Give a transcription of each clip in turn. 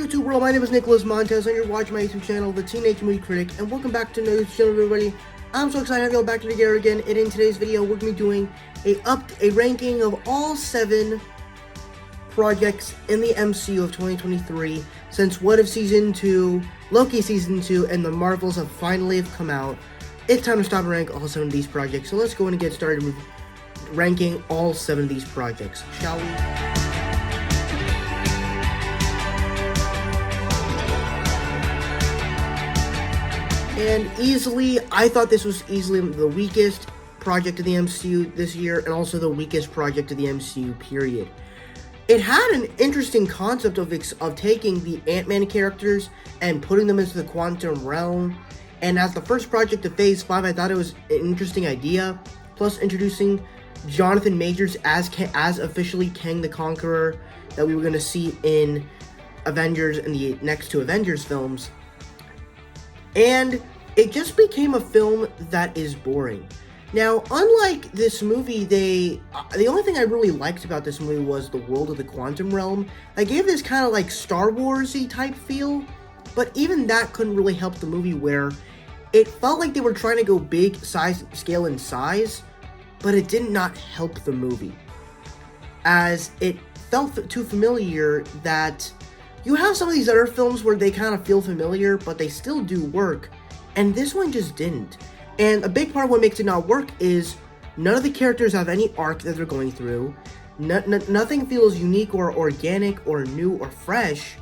YouTube world, my name is Nicholas Montez, and you're watching my YouTube channel, The Teenage Movie Critic, and welcome back to another channel, everybody. I'm so excited to go back together again, and in today's video, we're going to be doing a ranking of all 7 projects in the MCU of 2023, since What If Season 2, Loki Season 2, and the Marvels have finally come out. It's time to stop and rank all 7 of these projects, so let's go in and get started with ranking all 7 of these projects, shall we? And I thought this was easily the weakest project of the MCU this year, and also the weakest project of the MCU, period. It had an interesting concept of taking the Ant-Man characters and putting them into the quantum realm, and as the first project of Phase 5, I thought it was an interesting idea, plus introducing Jonathan Majors as officially Kang the Conqueror that we were going to see in Avengers and the next 2 Avengers films. And it just became a film that is boring. Now, unlike this movie, the only thing I really liked about this movie was the world of the quantum realm. I gave this kind of like Star Wars-y type feel, but even that couldn't really help the movie, where it felt like they were trying to go big scale in size, but it did not help the movie, as it felt too familiar. That you have some of these other films where they kind of feel familiar, but they still do work, and this one just didn't. And a big part of what makes it not work is none of the characters have any arc that they're going through. Nothing feels unique or organic or new or fresh.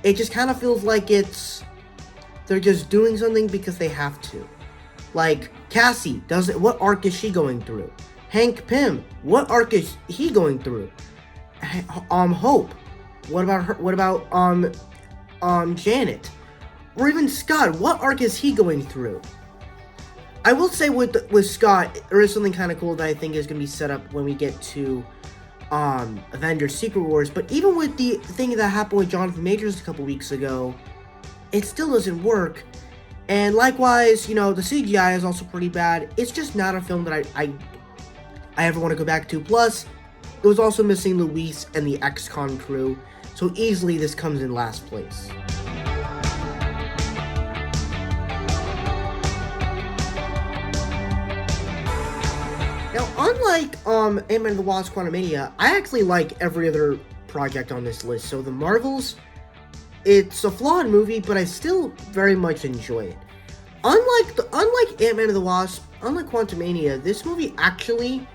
It just kind of feels like they're just doing something because they have to. Like, Cassie, what arc is she going through? Hank Pym, what arc is he going through? Hope, what about her? What about Janet? Or even Scott, what arc is he going through? I will say with Scott, there is something kind of cool that I think is going to be set up when we get to Avengers Secret Wars. But even with the thing that happened with Jonathan Majors a couple weeks ago, it still doesn't work. And likewise, the CGI is also pretty bad. It's just not a film that I ever want to go back to. Plus, it was also missing Luis and the ex-con crew, so easily this comes in last place. Now, unlike Ant-Man and the Wasp: Quantumania, I actually like every other project on this list. So the Marvels, it's a flawed movie, but I still very much enjoy it. Unlike Ant-Man and the Wasp, unlike Quantumania, this movie actually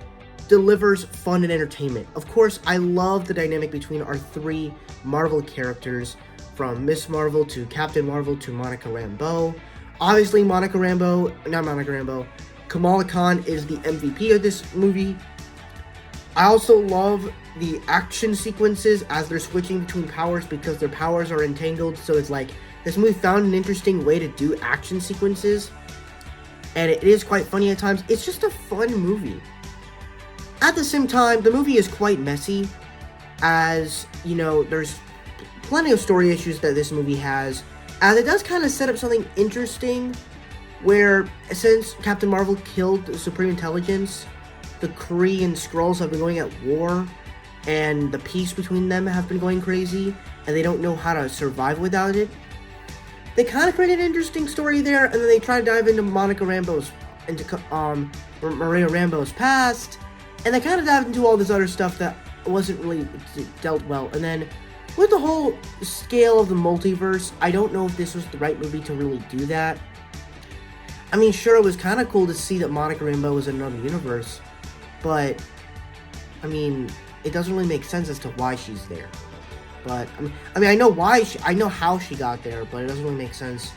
delivers fun and entertainment. Of course, I love the dynamic between our 3 Marvel characters, from Miss Marvel to Captain Marvel to Monica Rambeau. Obviously, Kamala Khan is the MVP of this movie. I also love the action sequences as they're switching between powers, because their powers are entangled, so it's like this movie found an interesting way to do action sequences, and it is quite funny at times. It's just a fun movie. At the same time, the movie is quite messy, as, there's plenty of story issues that this movie has, as it does kind of set up something interesting, where since Captain Marvel killed the Supreme Intelligence, the Kree and Skrulls have been going at war, and the peace between them have been going crazy, and they don't know how to survive without it. They kind of created an interesting story there, and then they try to dive into Maria Rambeau's past, and they kind of dived into all this other stuff that wasn't really dealt well. And then with the whole scale of the multiverse, I don't know if this was the right movie to really do that. I mean, sure, it was kind of cool to see that Monica Rambeau was in another universe, but, I mean, it doesn't really make sense as to why she's there. But, I know how she got there, but it doesn't really make sense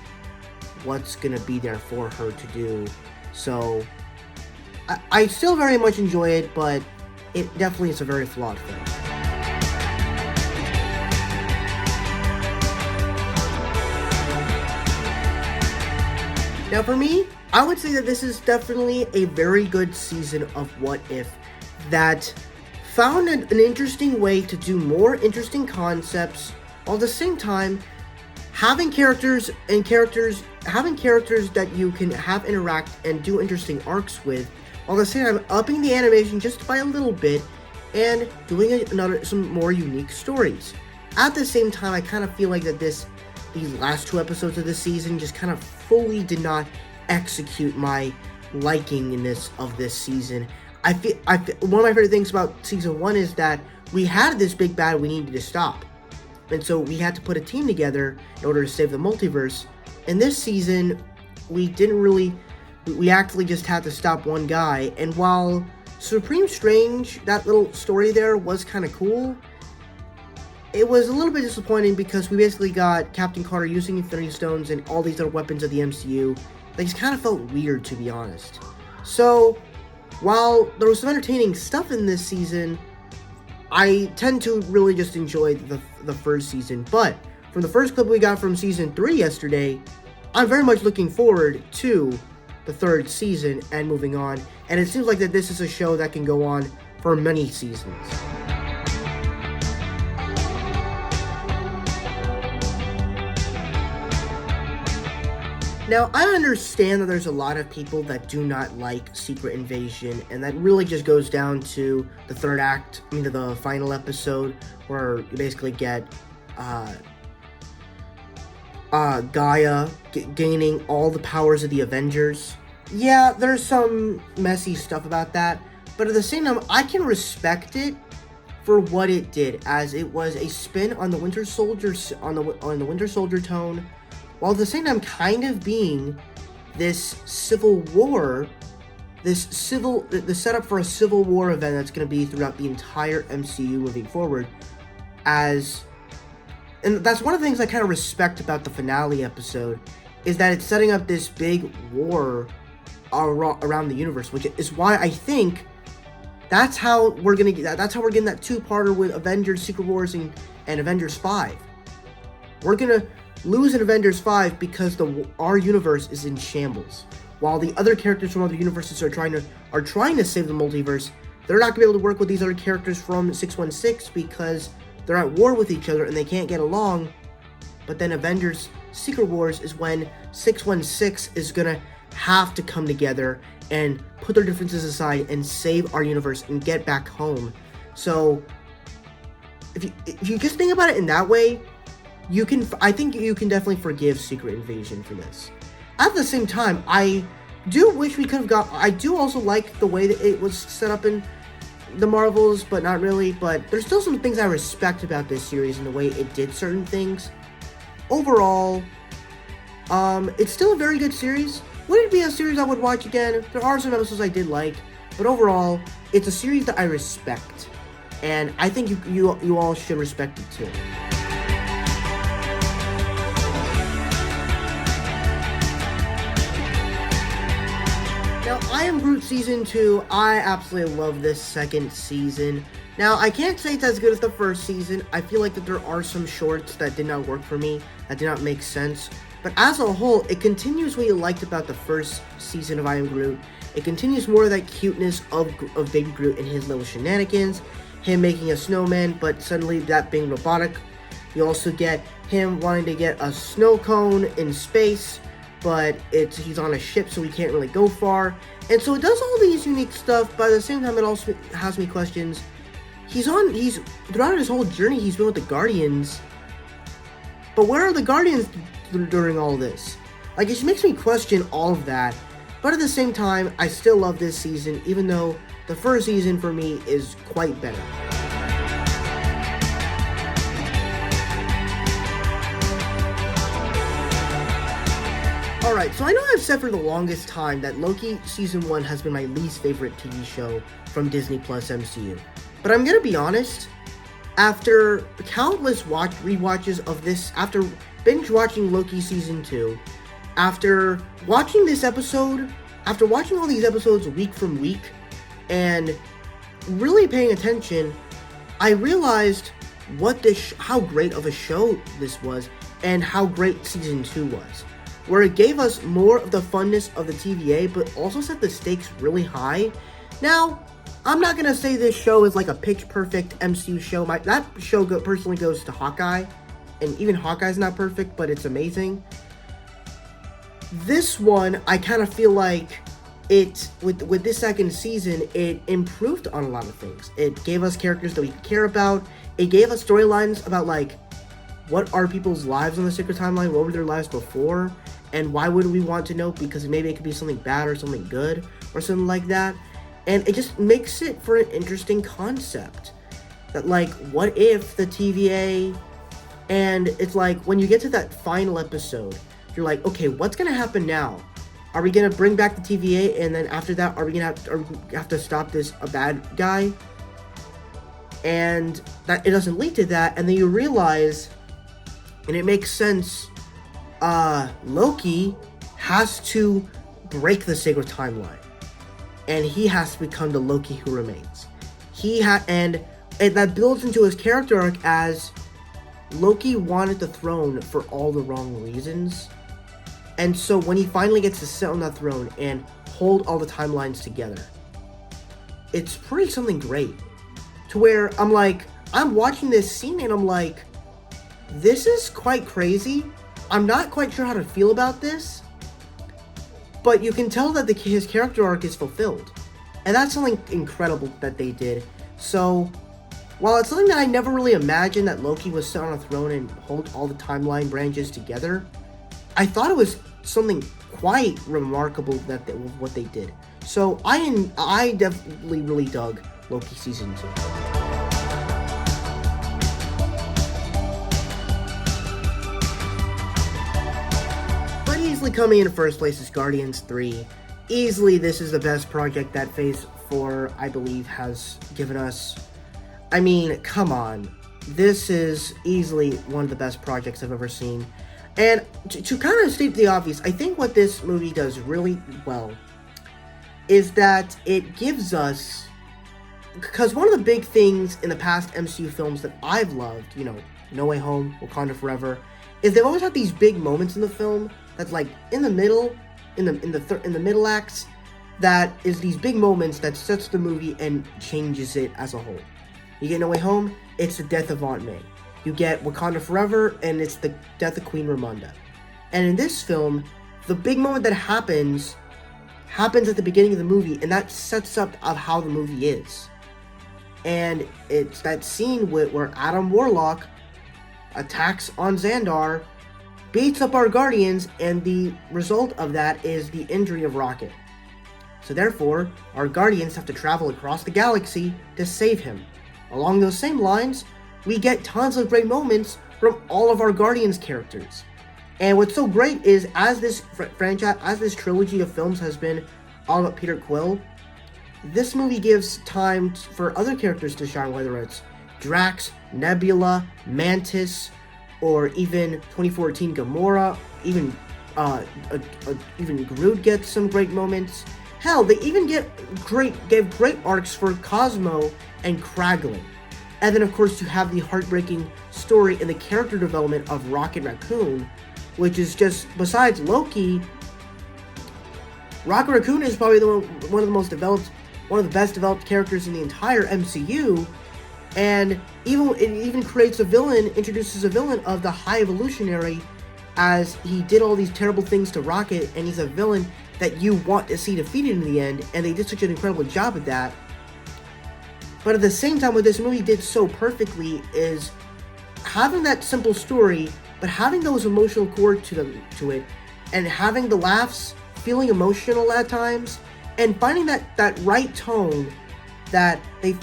what's gonna be there for her to do. So, I still very much enjoy it, but it definitely is a very flawed film. Now, for me, I would say that this is definitely a very good season of What If that found an interesting way to do more interesting concepts, while at the same time having characters that you can have interact and do interesting arcs with, while at the same time upping the animation just by a little bit and doing some more unique stories. at the same time, I kind of feel like that these last 2 episodes of this season just kind of fully did not execute my liking of this season. I feel one of my favorite things about season 1 is that we had this big bad we needed to stop, and so we had to put a team together in order to save the multiverse. In this season, we didn't really. We actually just had to stop one guy, and while Supreme Strange, that little story there was kind of cool, it was a little bit disappointing because we basically got Captain Carter using Infinity Stones and all these other weapons of the MCU. They just kind of felt weird, to be honest. So, while there was some entertaining stuff in this season, I tend to really just enjoy the first season. But from the first clip we got from season 3 yesterday, I'm very much looking forward to the 3rd season and moving on. And it seems like that this is a show that can go on for many seasons. Now, I understand that there's a lot of people that do not like Secret Invasion, and that really just goes down to the 3rd act, the final episode, where you basically get Gaia gaining all the powers of the Avengers. Yeah, there's some messy stuff about that, but at the same time, I can respect it for what it did, as it was a spin on the Winter Soldier on the Winter Soldier tone, while at the same time kind of being this civil war, the setup for a civil war event that's going to be throughout the entire MCU moving forward. And that's one of the things I kind of respect about the finale episode, is that it's setting up this big war around the universe, which is why I think that's how we're getting that 2-parter with Avengers Secret Wars and Avengers 5. We're gonna lose in Avengers 5 because our universe is in shambles. While the other characters from other universes are trying to save the multiverse, they're not gonna be able to work with these other characters from 616 because they're at war with each other and they can't get along. But then Avengers Secret Wars is when 616 is gonna have to come together and put their differences aside and save our universe and get back home. So if you just think about it in that way, I think you can definitely forgive Secret Invasion for this. At the same time, I do wish we could have I do also like the way that it was set up in the Marvels, but not really. But there's still some things I respect about this series and the way it did certain things. Overall, it's still a very good series. Would it be a series I would watch again? There are some episodes I did like, but overall, it's a series that I respect, and I think you all should respect it too. Now, I Am Groot Season 2, I absolutely love this 2nd season. Now, I can't say it's as good as the 1st season. I feel like that there are some shorts that did not work for me, that did not make sense. But as a whole, it continues what you liked about the 1st season of I Am Groot. It continues more of that cuteness of Baby Groot and his little shenanigans. Him making a snowman, but suddenly that being robotic. You also get him wanting to get a snow cone in space, but he's on a ship, so he can't really go far. And so it does all these unique stuff, but at the same time, it also has me questions. Throughout his whole journey, he's been with the Guardians. But where are the Guardians during all this? Like, it just makes me question all of that. But at the same time, I still love this season, even though the 1st season for me is quite better. Alright, so I know I've said for the longest time that Loki Season 1 has been my least favorite TV show from Disney Plus MCU. But I'm gonna be honest, after countless rewatches of this, after binge watching Loki Season 2, after watching this episode, after watching all these episodes week from week, and really paying attention, I realized how great of a show this was, and how great Season 2 was. Where it gave us more of the funness of the TVA, but also set the stakes really high. Now, I'm not gonna say this show is like a pitch-perfect MCU show. That show personally goes to Hawkeye, and even Hawkeye's not perfect, but it's amazing. This one, I kind of feel like with this 2nd season, it improved on a lot of things. It gave us characters that we could care about. It gave us storylines about, like, what are people's lives on the Secret Timeline? What were their lives before? And why would we want to know? Because maybe it could be something bad or something good or something like that. And it just makes it for an interesting concept. That, like, what if the TVA... And it's like, when you get to that final episode, you're like, okay, what's going to happen now? Are we going to bring back the TVA? And then after that, are we going to have to stop this a bad guy? And that it doesn't lead to that. And then you realize, and it makes sense, Loki has to break the sacred timeline. And he has to become the Loki who remains. And that builds into his character arc as Loki wanted the throne for all the wrong reasons. And so when he finally gets to sit on that throne and hold all the timelines together, it's pretty something great. To where I'm watching this scene and I'm like, this is quite crazy. I'm not quite sure how to feel about this. But you can tell that his character arc is fulfilled. And that's something incredible that they did. So, while it's something that I never really imagined that Loki was sit on a throne and hold all the timeline branches together, I thought it was something quite remarkable that what they did. So I definitely really dug Loki Season 2. But easily coming in first place is Guardians 3. Easily this is the best project that Phase 4, I believe, has given us. I mean, come on. This is easily one of the best projects I've ever seen. And to kind of state the obvious, I think what this movie does really well is that it gives us... Because one of the big things in the past MCU films that I've loved, you know, No Way Home, Wakanda Forever, is they've always had these big moments in the film that's like in the middle, in the middle acts, that is these big moments that sets the movie and changes it as a whole. You get No Way Home, it's the death of Aunt May. You get Wakanda Forever, and it's the death of Queen Ramonda. And in this film, the big moment that happens at the beginning of the movie, and that sets up of how the movie is. And it's that scene where Adam Warlock attacks on Xandar, beats up our Guardians, and the result of that is the injury of Rocket. So therefore, our Guardians have to travel across the galaxy to save him. Along those same lines, we get tons of great moments from all of our Guardians characters. And what's so great is, as this franchise, as this trilogy of films has been all about Peter Quill, this movie gives time for other characters to shine, whether it's Drax, Nebula, Mantis, or even 2014 Gamora, even Groot gets some great moments. Hell, they even gave great arcs for Cosmo and Kraglin. And then, of course, you have the heartbreaking story and the character development of Rocket Raccoon, which is just, besides Loki, Rocket Raccoon is probably one of the best developed characters in the entire MCU. And it even creates introduces a villain of the High Evolutionary, as he did all these terrible things to Rocket, and he's a villain that you want to see defeated in the end, and they did such an incredible job at that. But at the same time, what this movie did so perfectly is having that simple story, but having those emotional core to it, and having the laughs, feeling emotional at times, and finding that right tone that they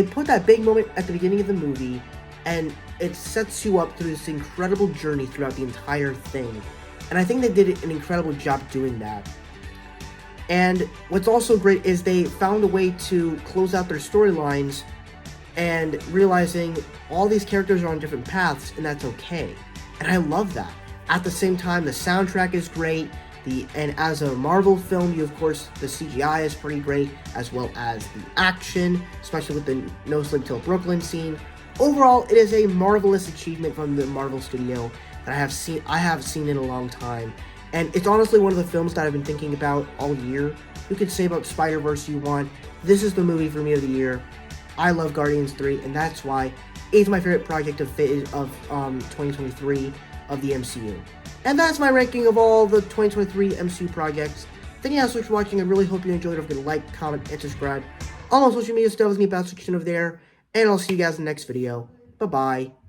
put that big moment at the beginning of the movie, and it sets you up through this incredible journey throughout the entire thing. And I think they did an incredible job doing that. And what's also great is they found a way to close out their storylines and realizing all these characters are on different paths, and that's okay. And I love that. At the same time, the soundtrack is great. And as a Marvel film, the CGI is pretty great, as well as the action, especially with the No Sleep Till Brooklyn scene. Overall, it is a marvelous achievement from the Marvel studio that I have seen in a long time. And it's honestly one of the films that I've been thinking about all year. You could say about Spider-Verse you want. This is the movie for me of the year. I love Guardians 3, and that's why it's my favorite project of 2023 of the MCU. And that's my ranking of all the 2023 MCU projects. Thank you guys so much for watching. I really hope you enjoyed. Don't forget to like, comment, and subscribe. All on social media stuff with me about section over there. And I'll see you guys in the next video. Bye-bye.